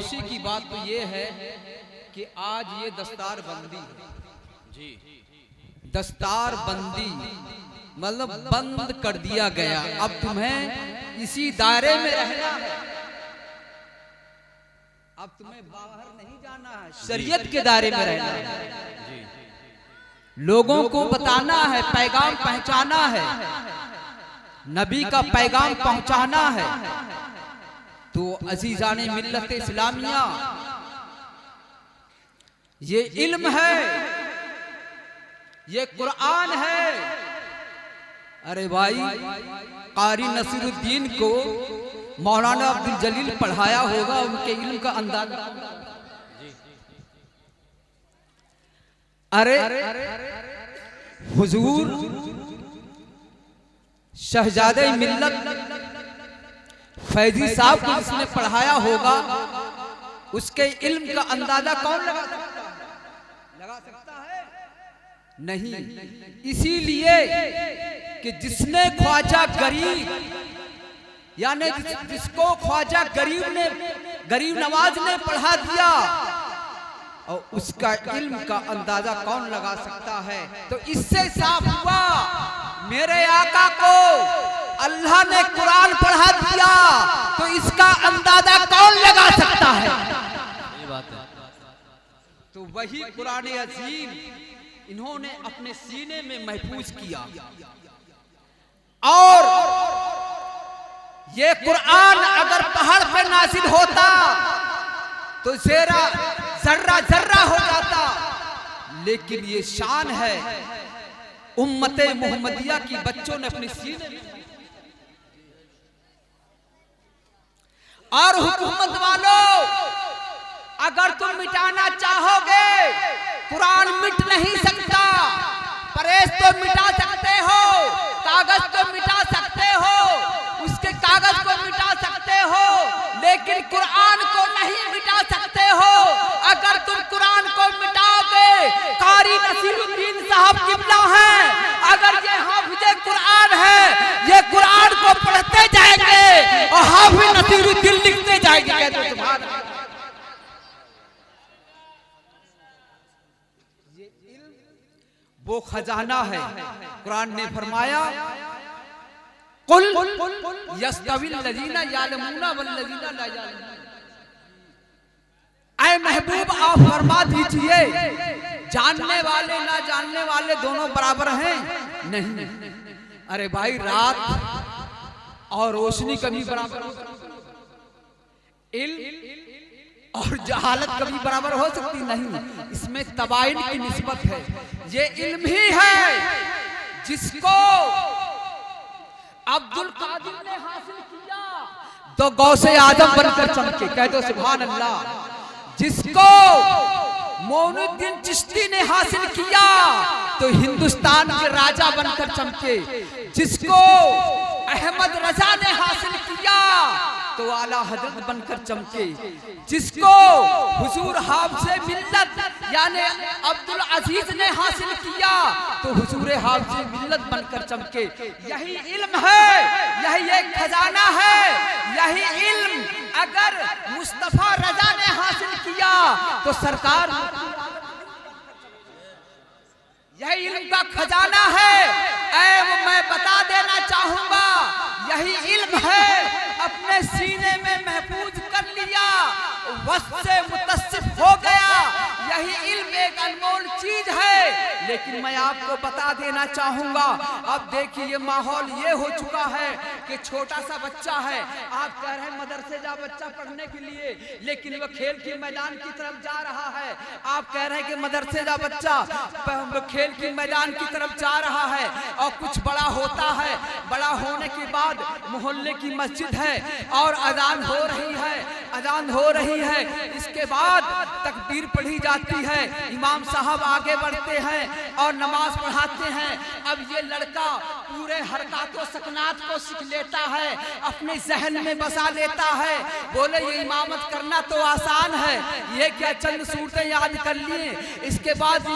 खुशी की बात तो ये है कि आज ये दस्तार बंदी जी, दस्तार बंदी मतलब बंद कर दिया गया। अब तुम्हें इसी दायरे में रहना है, अब तुम्हें बाहर नहीं जाना है, शरीयत के दायरे में रहना है, लोगों को बताना है, पैगाम पहुंचाना है, नबी का पैगाम पहुंचाना है। तो अजीजाने मिल्लत इस्लामिया, ये इल्म है, ये कुरान है। अरे भाई, कारी नसीरुद्दीन को मौलाना अब्दुल जलील पढ़ाया होगा, उनके इल्म का अंदाजा। अरे हुजूर शहजादे मिल्लत फैजी साहब को जिसने पढ़ाया होगा, उसके इल्म का अंदाजा कौन लगा सकता है? नहीं। इसीलिए कि जिसने ख्वाजा गरीब यानी जिसको ख्वाजा गरीब नवाज ने पढ़ा दिया, और उसका इल्म का अंदाजा कौन लगा सकता है? तो इससे साफ हुआ मेरे आका को अल्लाह ने कुरान पढ़ा दिया, तो इसका अंदाजा कौन लगा सकता है? ये बात है। तो वही कुरान अजीम इन्होंने अपने सीने में महफूज किया, और ये कुरान अगर पहाड़ पर नाजिल होता तो जरा जर्रा जर्रा हो जाता। लेकिन ये शान है उम्मते मोहम्मदिया की, बच्चों ने अपने सीने में। और हुकूमत वालों, अगर तुम मिटाना चाहोगे, कुरान मिट नहीं सकता। प्रेस तो मिटा सकते हो, कागज तो मिटा सकते हो, उसके कागज को मिटा सकते हो, लेकिन कुरान को नहीं मिटा सकते हो। अगर तुम कुरान को मिटाओगे, कारी नसीरुद्दीन साहब किबला हैं, अगर ये हाफिज़े कुरान है, ये कुरान को पढ़ते जाएंगे और हाफिज़ नसीरुद्दीन लिखते जाएंगे। तो तुम्हारा वो खजाना है। कुरान ने फरमाया, कुल यस्तविल लजीना यालमूना वल लजीना ला यालमून। ऐ महबूब आप फरमा दीजिए, जानने वाले ना जानने वाले दोनों बराबर हैं? नहीं। अरे भाई, रात और रोशनी कभी बराबर हो सकती, इल्म और जहालत कभी बराबर हो सकती नहीं। इसमें तबाइन की निस्बत है। ये इल्म ही है जिसको अब्दुल कादिर ने हासिल किया तो गौसे आजम बनकर चमके। कह दो सुभान अल्लाह। जिसको मोइनुद्दीन चिश्ती ने हासिल किया तो हिंदुस्तान के राजा बनकर चमके। जिसको अहमद रजा ने हासिल किया तो आला हजरत बनकर चमके। जिसको हुजूर हाफिज़े मिल्लत यानी अब्दुल अजीज ने हासिल किया तो हुजूर हाफिज़े मिल्लत बनकर चमके। यही इल्म है, यही एक खजाना है। यही इल्म अगर मुस्तफा रजा ने हासिल किया तो सरकार, यही इल्म का खजाना है। मैं बता देना चाहूंगा, यही इल्म है अपने सीने में महफूज कर लिया, वस्त से मुतस्सिफ हो गया। यही इल्म एक अनमोल चीज है। लेकिन मैं आपको बता देना चाहूंगा, अब देखिए माहौल ये हो चुका है कि छोटा सा बच्चा है, आप कह रहे हैं मदरसे जा बच्चा पढ़ने के लिए, लेकिन वो खेल के मैदान की तरफ जा रहा है। आप कह रहे हैं कि मदरसे जा बच्चा खेल के मैदान की तरफ जा रहा है, और कुछ बड़ा होता है, बड़ा होने के बाद मोहल्ले की मस्जिद है और अजान हो रही है, अजान हो रही है, इसके बाद तकबीर पढ़ी जाती है, इमाम साहब आगे बढ़ते हैं और नमाज पढ़ाते हैं। अब ये लड़का पूरे हरकतों सकनात को सीख लेता है, अपने जहन में बसा लेता है। बोले ये इमामत करना तो आसान है, ये क्या चंद सूरतें याद कर लिए, इसके बाद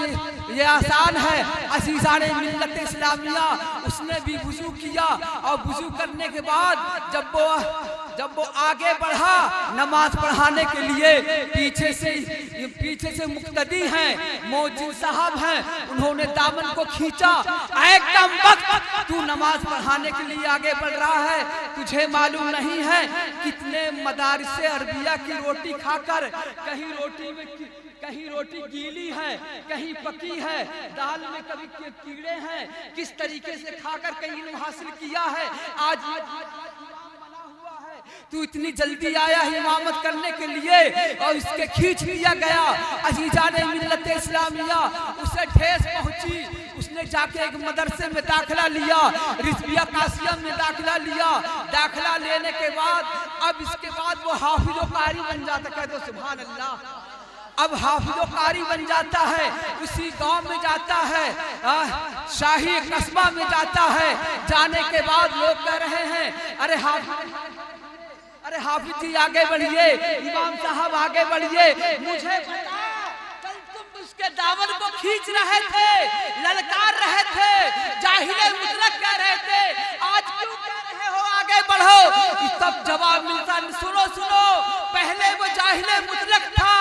ये आसान है। अज़ीज़ाने मिल्लत इस्लामिया, उसने भी वुज़ू किया और वुज़ू करने के बाद जब वो जब वो आगे बढ़ा नमाज पढ़ाने के लिए, पीछे से मुक्तदी हैं, मौजिन साहब हैं, उन्होंने दामन को खींचा। एकदम वक्त तू नमाज पढ़ाने के लिए आगे बढ़ रहा है, तुझे मालूम नहीं है कितने मदारिसे अरबिया की रोटी खाकर कहीं रोटी गीली है, कहीं पकी है, दाल में कभी कीड़े हैं, किस तरीके से खाकर कहीं इल्म हासिल किया है। आज तू इतनी जल्दी आया इमामत करने के लिए और इसके खींच लिया गया। अजीजाने मिल्लत इस्लामिया उसे ठेस पहुंची, उसने जाके एक मदरसे में दाखिला लिया, रिजविया कासिया में दाखिला लिया। दाखिला लेने के बाद अब इसके बाद वो हाफिज व कारी बन जाता। कह दो सुभान अल्लाह। अब हाफिज व कारी बन जाता है, उसी गांव में जाता है, शाही कस्बा में जाता है। जाने के बाद लोग कह रहे हैं अरे हाफिज जी आगे बढ़िए, इमाम साहब आगे बढ़िए। मुझे पता कल तुम उसके दामन को खींच रहे थे, ललकार रहे थे, जाहिले मुतलक कह रहे थे, आज क्यों कह रहे हो आगे बढ़ो। तब जवाब मिलता सुनो सुनो, पहले वो जाहिले मुतलक था,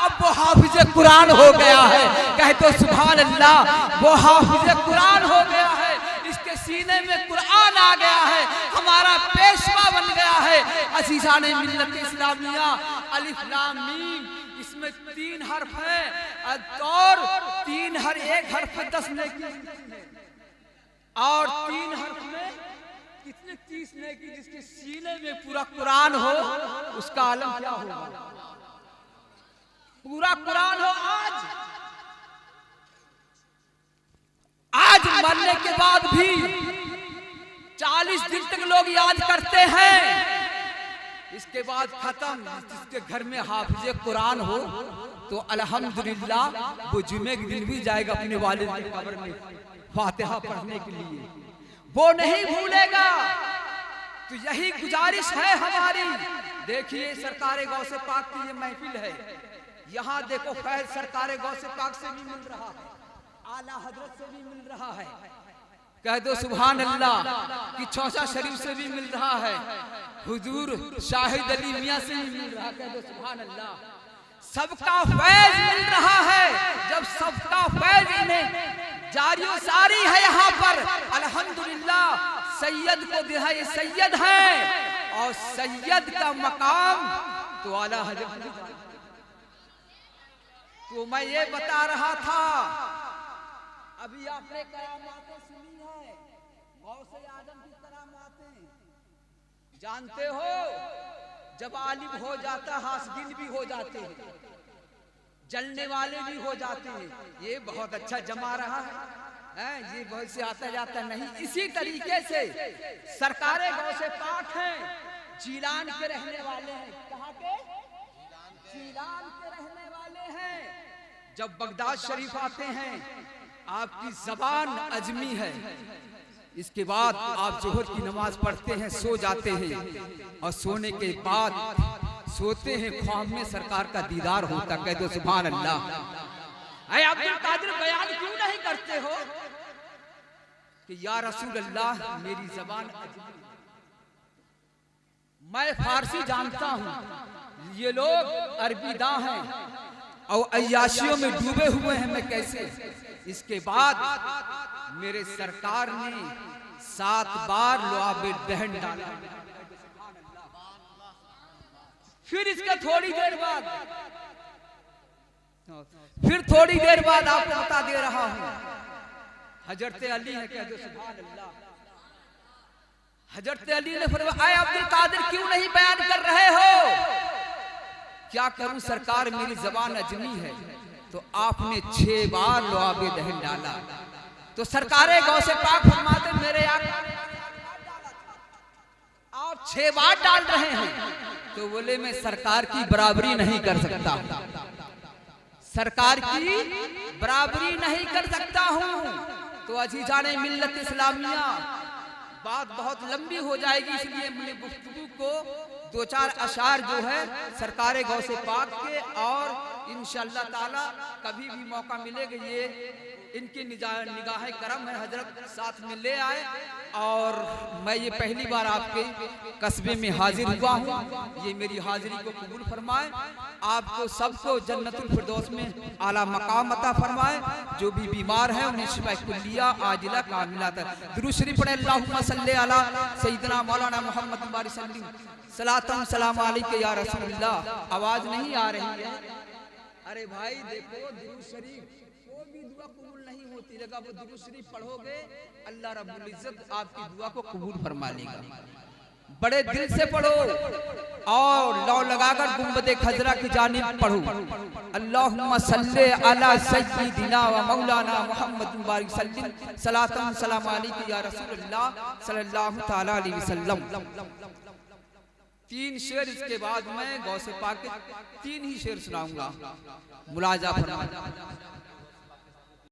अब वो हाफिज कुरान हो गया है। कहे तो सुभान अल्लाह। वो हाफिज कुरान हो गया है, इसके सीने में कुरान आ गया है, हमारा पेशवा बन गया है। अजीजाने मिल्लत इस्लामिया, अलिफ लाम मीम, इसमें 3 हर्फ है और 3 हर एक हर्फ 10 नेकी और 3 हर्फ में कितने 30 नेकी। जिसके सीने में पूरा कुरान हो उसका आलम क्या होगा। पूरा कुरान हो। आज मरने के बाद भी 40 दिन तक लोग याद करते हैं, इसके बाद खत्म। जिसके घर में हाफिज कुरान हो तो अल्हम्दुलिल्लाह वो जुमे के दिन भी जाएगा अपने वालिद की कब्र में फातिहा पढ़ने के लिए, वो नहीं भूलेगा। तो यही गुजारिश है हमारी। देखिए सरकारे गौसे पाक की ये महफिल है, यहाँ देखो फैज सरकारे गौसे पाक से भी मिल रहा है, आला हजरत से भी मिल रहा है। कह दो सुभान अल्लाह। कि चौसा शरीफ से भी मिल रहा है, हुजूर शाहिद अली मियां से भी मिल रहा है। कह दो सुभान अल्लाह। सबका फैज मिल रहा है। जब सबका फैज इन्हें जारियो सारी है यहाँ पर, अल्हम्दुलिल्लाह। सैयद को दिया, ये सैयद है और सैयद का मकाम तो आला हजरत। तो मैं ये बता रहा था, अभी आपने करामातें सुनी है, गौसे आजम की करामातें जानते हो। जब आलिम हो जाता हासदिन भी हो जाते हैं, जलने वाले भी हो जाते हैं। ये बहुत अच्छा जमा रहा है, ये बहुत से आता जाता नहीं। इसी तरीके से सरकारे गौसे पाक हैं, जीलान के रहने वाले हैं। कहाँ के? जीलान के रहने वाले हैं। जब बगदाद शरीफ आते हैं, आपकी जबान अजमी है, इसके बाद आप जोहर की नमाज पढ़ते हैं, सो जाते हैं और सोने के बाद सोते हैं, ख्वाब में सरकार का दीदार होता। कह दो सुभान अल्लाह। अरे अब्दुल कादिर बयान क्यों नहीं करते हो कि या रसूल अल्लाह मेरी जबान अजमी, मैं फारसी जानता हूँ, ये लोग अरबीदा हैं और अय्याशियों में डूबे हुए हैं, मैं कैसे। इसके बाद मेरे सरकार ने 7 बार लुआबे दहन डाला। फिर इसका थोड़ी देर बाद आपको बता दे रहा हूं, हजरत अली है। कह दो सुभान अल्लाह। हजरत अली ने फरमाया, आए अब्दुल कादिर क्यों नहीं बयान कर रहे हो। क्या करूं सरकार, मेरी जबान अजमी है। तो आपने 6 बार लुआबे दहन डाला। तो सरकारे गौसे पाक फरमाते मेरे आप 6 बार डाल रहे हैं। तो बोले मैं सरकार की बराबरी नहीं कर सकता, सरकार की बराबरी नहीं कर सकता हूं। तो अजीजाने मिल्लत इस्लामिया, बात बहुत लंबी हो जाएगी, इसलिए अपनी गुफ्तगू को 2-4 अशार जो है सरकारे गौसे पाक के और इंशाअल्लाह ताला कभी भी मौका मिलेगा, ये इनकी निगाह करम है, हजरत साथ में ले आए। और मैं ये पहली बार आपके कस्बे में हाजिर हुआ हूँ, ये मेरी हाजिरी को कबूल फरमाए, आपको सबको जन्नतुल फिरदौस में आला मकाम अता फरमाए। जो भी बीमार है उन्हें शिफा कुल्लिया आजिला कामिला दुरूद शरीफ पढ़े, अल्लाहुम्मा सल्ली अला सय्यिदना मौलाना मोहम्मद बारी सलातम सलाम अलैका या रसूलल्लाह। आवाज नहीं आ रही है? अरे भाई देखो, दुरूद शरीफ कोई भी दुआ कबूल नहीं होती, लगा वो दुरूद शरीफ पढ़ोगे अल्लाह रब्बुल इज्जत आपकी दुआ को कबूल फरमा लेगा। बड़े दिल से पढ़ो और लौ लगाकर गुंबदे खजरा की जानिब पढ़ो, अल्लाहुम्मा सल्ली अला सय्यिदिना व मौलाना मुहम्मद बारिक सल्लम सलातम सलाम अलैका या रसूलल्लाह सल्लल्लाहु तआला अलैहि वसल्लम। 3 शेर इसके बाद मैं गौसे पाक के 3 ही शेर सुनाऊंगा, मुलाजा फरमाइए।